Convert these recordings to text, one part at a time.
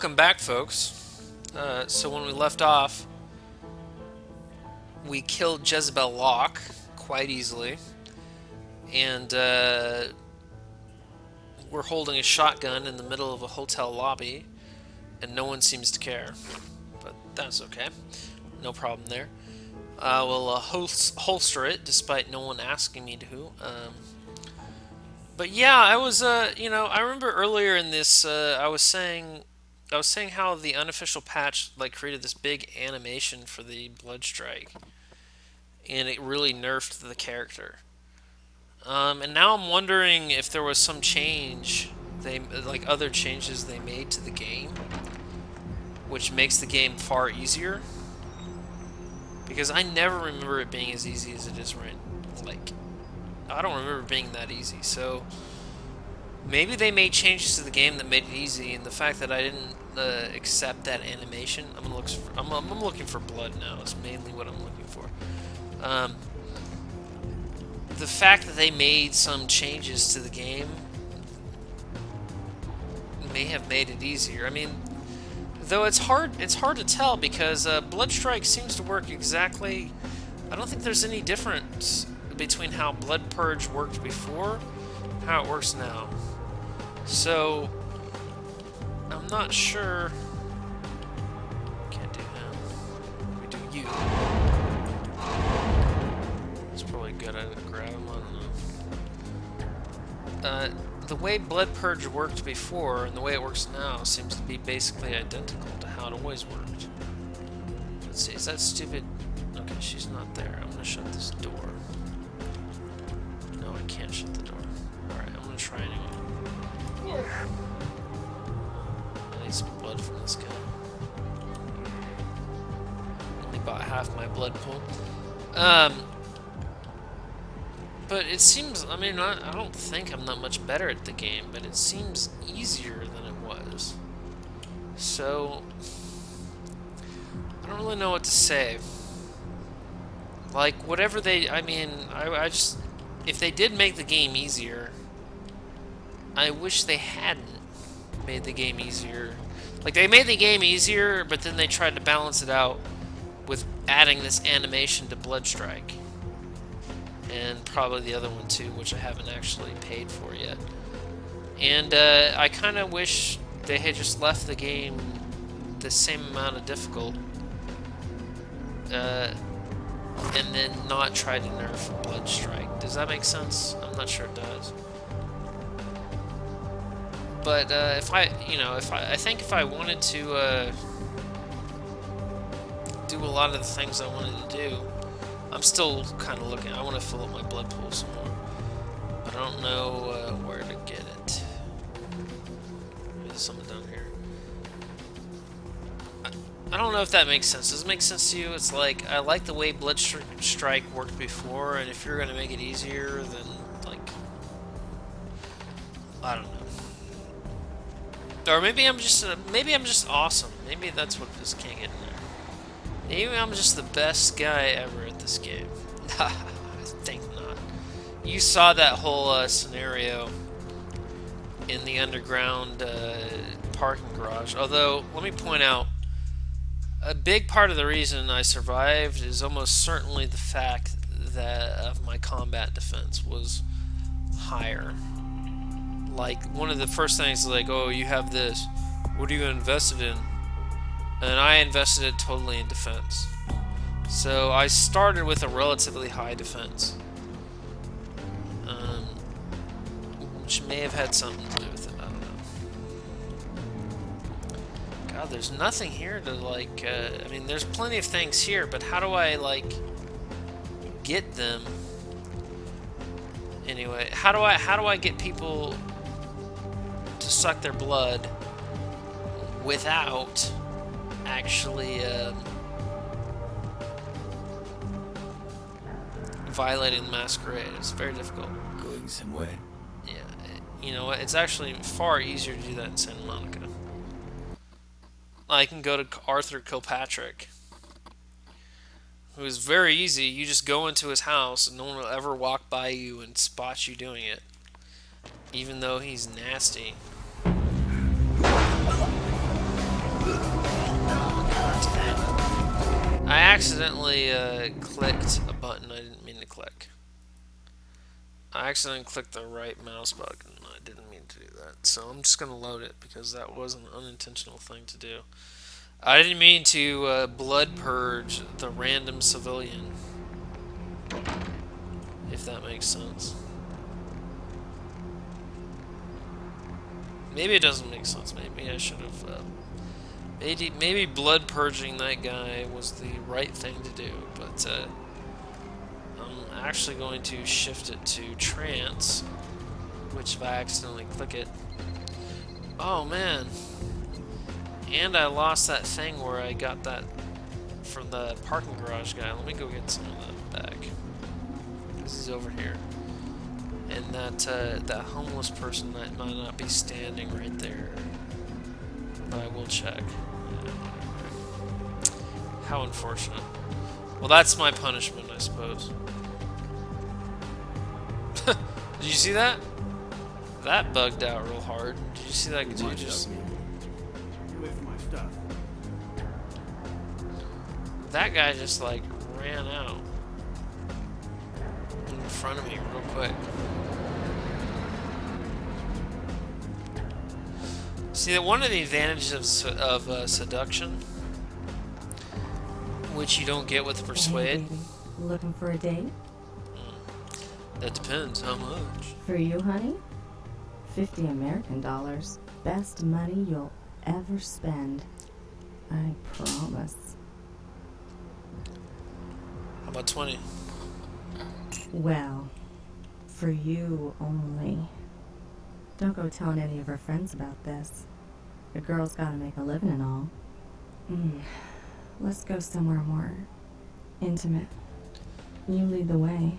Welcome back, folks. So when we left off, we killed Jezebel Locke quite easily, and we're holding a shotgun in the middle of a hotel lobby, and no one seems to care. But that's okay. No problem there. We'll holster it, despite no one asking me to. But yeah, I was, I remember earlier in this, I was saying how the unofficial patch like created this big animation for the blood strike, and it really nerfed the character. And now I'm wondering if there was some change like other changes they made to the game, which makes the game far easier. Because I never remember it being as easy as it is right. Like, I don't remember it being that easy. So maybe they made changes to the game that made it easy, and the fact that I didn't accept that animation, I'm looking for blood now. Is mainly what I'm looking for. The fact that they made some changes to the game may have made it easier. I mean, though it's hard to tell because Blood Strike seems to work exactly. I don't think there's any difference between how Blood Purge worked before and how it works now. So I'm not sure. Can't do him. We do you. It's probably good I didn't grab him. I don't know. The way Blood Purge worked before and the way it works now seems to be basically identical to how it always worked. Let's see, is that stupid? Okay, she's not there. I'm gonna shut this door. No, I can't shut the door. Alright, I'm gonna try anyway. I need some blood from this guy. Only bought half my blood pool. But it seems, I mean, I don't think I'm that much better at the game, but it seems easier than it was. So, I don't really know what to say. Like, whatever they, I mean, I just, if they did make the game easier, I wish they hadn't made the game easier. Like, they made the game easier, but then they tried to balance it out with adding this animation to Blood Strike. And probably the other one too, which I haven't actually paid for yet. And I kind of wish they had just left the game the same amount of difficult, and then not try to nerf Blood Strike. Does that make sense? I'm not sure it does. But I think if I wanted to do a lot of the things I wanted to do. I'm still kind of looking. I want to fill up my blood pool some more. But I don't know where to get it. There's something down here. I don't know if that makes sense. Does it make sense to you? It's like, I like the way Blood Strike worked before, and if you're going to make it easier, then, like, I don't know. Or maybe I'm just awesome. Maybe that's what this can't get in there. Maybe I'm just the best guy ever at this game. I think not. You saw that whole scenario in the underground parking garage. Although, let me point out, a big part of the reason I survived is almost certainly the fact that of my combat defense was higher. Like, one of the first things is like, oh, you have this. What are you invested in? And I invested it totally in defense. So I started with a relatively high defense. Which may have had something to do with it, I don't know. God, there's nothing here to, like, I mean, there's plenty of things here, but how do I, like, get them? Anyway, how do I get people to suck their blood without actually violating the masquerade? It's very difficult. Going somewhere. Yeah, you know what? It's actually far easier to do that in Santa Monica. I can go to Arthur Kilpatrick, who is very easy. You just go into his house, and no one will ever walk by you and spot you doing it, even though he's nasty. accidentally clicked a button I didn't mean to click. I accidentally clicked the right mouse button. I didn't mean to do that. So I'm just going to load it because that was an unintentional thing to do. I didn't mean to blood purge the random civilian. If that makes sense. Maybe it doesn't make sense. Maybe I should have... maybe blood purging that guy was the right thing to do. But I'm actually going to shift it to trance. Which if I accidentally click it... Oh man! And I lost that thing where I got that from the parking garage guy. Let me go get some of that back. This is over here. And that homeless person that might not be standing right there. But I will check. How unfortunate. Well, that's my punishment, I suppose. Did you see that? That bugged out real hard. Did you see that dude just... That guy just, like, ran out in front of me real quick. See, one of the advantages of seduction, which you don't get with persuade. Hey, baby. Looking for a date? That depends. How much? For you, honey? 50 American dollars. Best money you'll ever spend. I promise. How about 20? Well, for you only. Don't go telling any of her friends about this. The girl's gotta make a living and all. Let's go somewhere more intimate. You lead the way.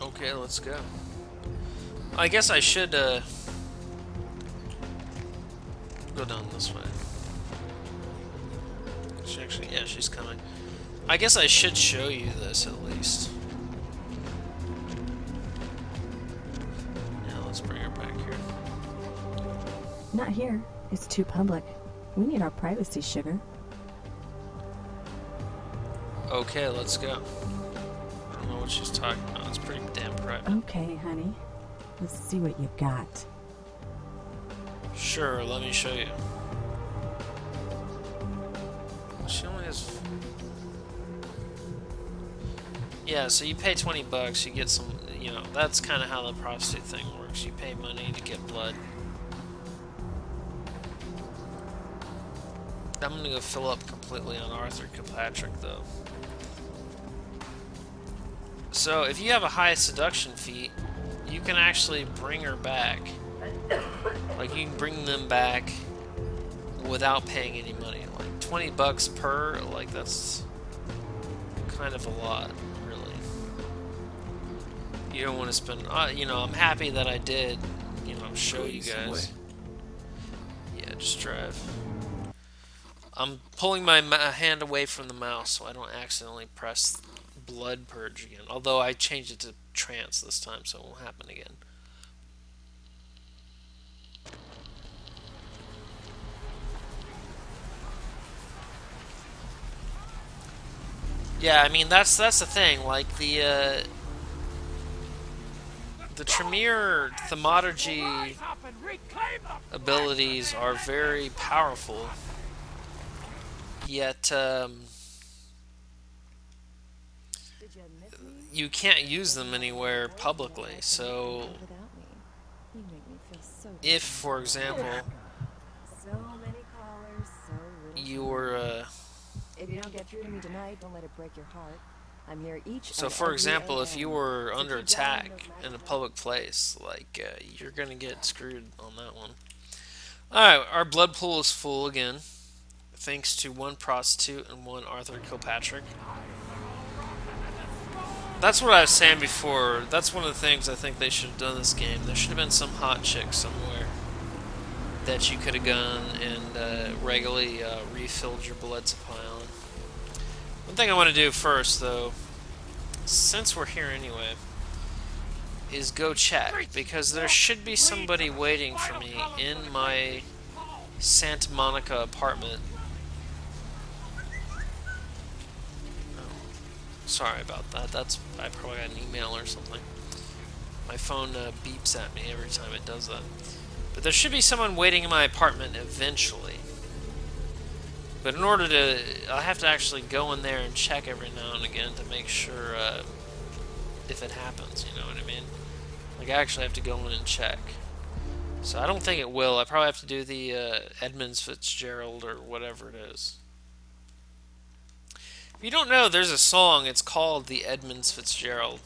Okay, let's go. I guess I should go down this way. She actually, yeah, she's coming. I guess I should show you this at least. Yeah, let's bring her back here. Not here. It's too public. We need our privacy, sugar. Okay, let's go. I don't know what she's talking about. It's pretty damn private. Okay, honey. Let's see what you got. Sure, let me show you. She only has... Yeah, so you pay 20 bucks, you get some, you know, that's kind of how the prostitute thing works. You pay money to get blood. I'm gonna go fill up completely on Arthur Kilpatrick, though. So, if you have a high seduction feat, you can actually bring her back. Like, you can bring them back without paying any money. Like, 20 bucks per, like, that's kind of a lot, really. You don't want to spend, you know, I'm happy that I did, you know, show you guys. Yeah, just drive. I'm pulling my hand away from the mouse so I don't accidentally press blood purge again. Although I changed it to trance this time, so it won't happen again. Yeah, I mean that's the thing. Like the Tremere thaumaturgy abilities are very powerful. Yet you can't use them anywhere publicly. So if, for example, you're if you don't get through to me tonight, don't let it break your heart. I'm here each. So, for example, if you were under attack in a public place, like, you're gonna get screwed on that one. Alright, our blood pool is full again, thanks to one prostitute and one Arthur Kilpatrick. That's what I was saying before. That's one of the things I think they should have done in this game. There should have been some hot chick somewhere that you could have gone and regularly refilled your blood supply on. One thing I want to do first, though, since we're here anyway, is go check, because there should be somebody waiting for me in my Santa Monica apartment. sorry about that. I probably got an email or something. My phone beeps at me every time it does that. But there should be someone waiting in my apartment eventually. But in order to... I have to actually go in there and check every now and again to make sure if it happens, you know what I mean? Like, I actually have to go in and check. So I don't think it will. I probably have to do the Edmonds Fitzgerald or whatever it is. If you don't know, there's a song. It's called the Edmonds Fitzgerald.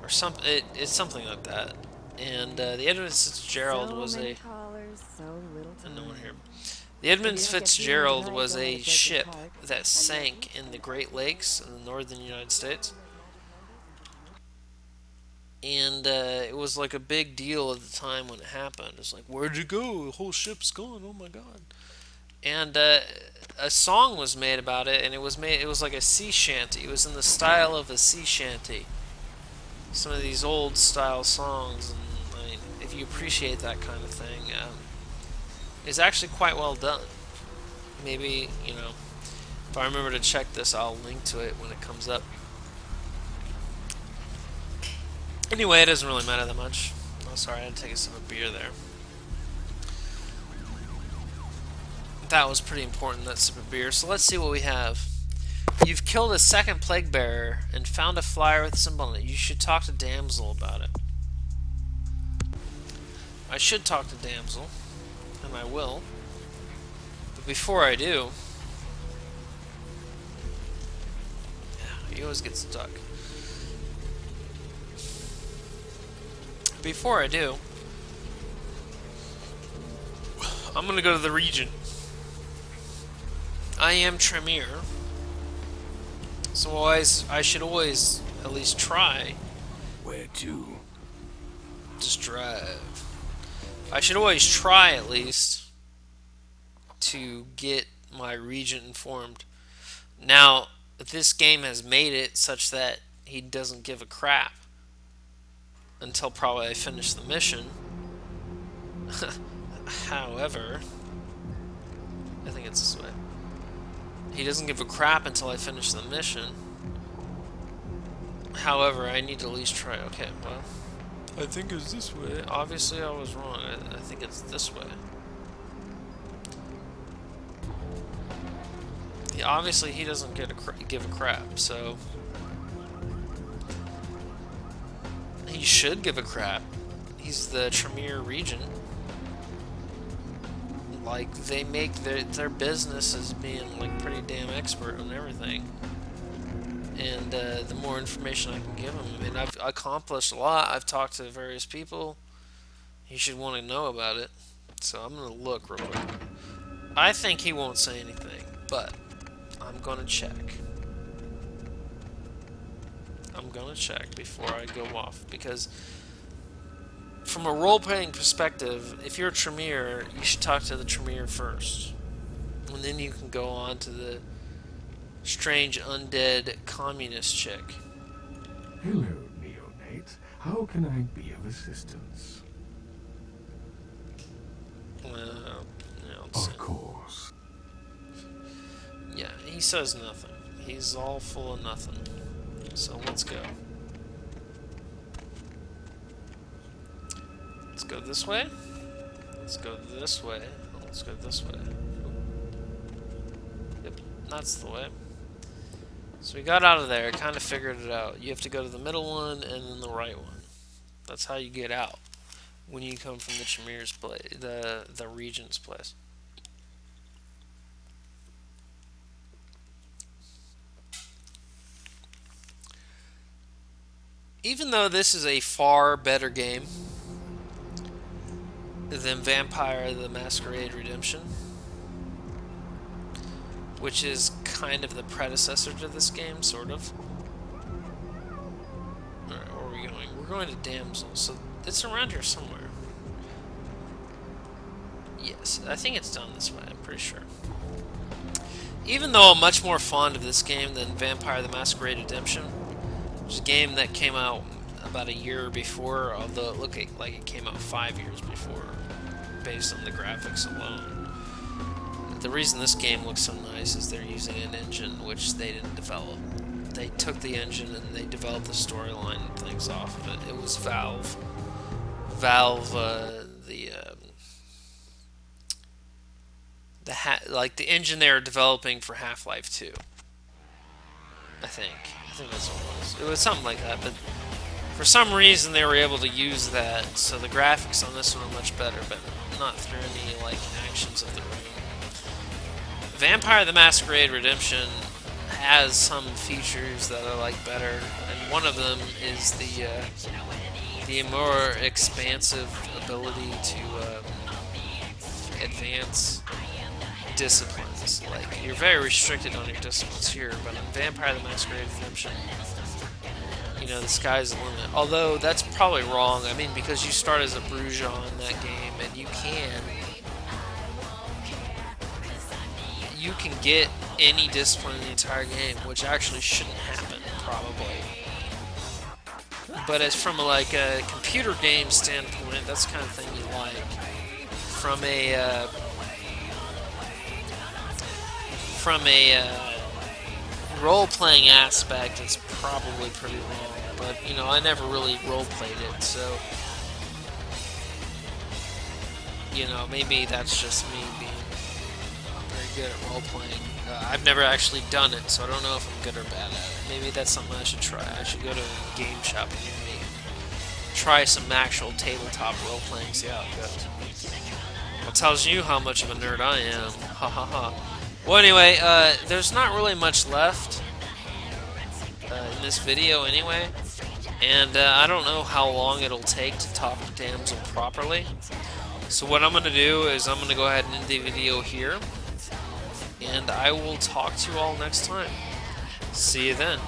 Or something. It's something like that. And the Edmonds Fitzgerald was a... callers, so little time. No one here. The Edmonds Fitzgerald was a ship that sank in the Great Lakes in the northern United States. And it was like a big deal at the time when it happened. It's like, where'd it go? The whole ship's gone. Oh my god. And a song was made about it, and it was like a sea shanty. It was in the style of a sea shanty. Some of these old style songs, and I mean, if you appreciate that kind of thing, it's actually quite well done. Maybe, you know, if I remember to check this, I'll link to it when it comes up. Anyway, it doesn't really matter that much. Oh, sorry, I had to take a sip of beer there. That was pretty important, that sip of beer. So let's see what we have. You've killed a second plague bearer and found a flyer with a symbol on it. You should talk to Damsel about it. I should talk to Damsel, and I will. But before I do... Yeah, he always gets stuck. Before I do, I'm gonna go to the region. I am Tremere, so I should always at least try. Where to? Just drive. I should always try at least to get my regent informed. Now, this game has made it such that he doesn't give a crap until probably I finish the mission. However, I think it's this way. He doesn't give a crap until I finish the mission. However, I need to at least try. Okay, well, I think it's this way. Obviously, I was wrong. I think it's this way. Obviously, he doesn't give a crap, so... He should give a crap. He's the Tremere region. Like, they make their business as being, like, pretty damn expert on everything. And the more information I can give him, I mean, I've accomplished a lot. I've talked to various people. He should want to know about it. So I'm going to look real quick. I think he won't say anything, but I'm going to check. I'm going to check before I go off, because from a role-playing perspective, if you're a Tremere, you should talk to the Tremere first. And then you can go on to the strange undead communist chick. Hello, neonate. How can I be of assistance? Of course. Yeah, he says nothing. He's all full of nothing. So let's go. Let's go this way. Let's go this way. Let's go this way. Yep, that's the way. So we got out of there. Kind of figured it out. You have to go to the middle one and then the right one. That's how you get out when you come from the Tremere's place, the Regent's place. Even though this is a far better game than Vampire the Masquerade Redemption, which is kind of the predecessor to this game, sort of. Alright, where are we going? We're going to Damsel, so it's around here somewhere. Yes, I think it's down this way, I'm pretty sure. Even though I'm much more fond of this game than Vampire the Masquerade Redemption, which is a game that came out about a year before, although it looked like it came out 5 years before, based on the graphics alone. The reason this game looks so nice is they're using an engine which they didn't develop they took the engine and they developed the storyline and things off of it. It was Valve. Valve, like the engine they were developing for Half-Life 2. I think that's what it was. It was something like that, but for some reason they were able to use that, so the graphics on this one are much better, but not through any like actions of the game. Vampire the Masquerade Redemption has some features that are like better, and one of them is the more expansive ability to advance disciplines. Like, you're very restricted on your disciplines here, but in Vampire the Masquerade Redemption, you know, the sky's the limit. Although that's probably wrong. I mean, because you start as a Bruja in that game, and you can get any discipline in the entire game, which actually shouldn't happen, probably. But as from like a computer game standpoint, that's the kind of thing you like. From a role-playing aspect, it's probably pretty wrong. But, you know, I never really role-played it, so, you know, maybe that's just me being very good at role-playing. I've never actually done it, so I don't know if I'm good or bad at it. Maybe that's something I should try. I should go to a game shop near me, try some actual tabletop role-playing, see how it goes. Well, it tells you how much of a nerd I am. Ha ha ha. Well, anyway, there's not really much left in this video anyway, and I don't know how long it'll take to talk to Damsel properly. So what I'm going to do is I'm going to go ahead and end the video here, and I will talk to you all next time. See you then.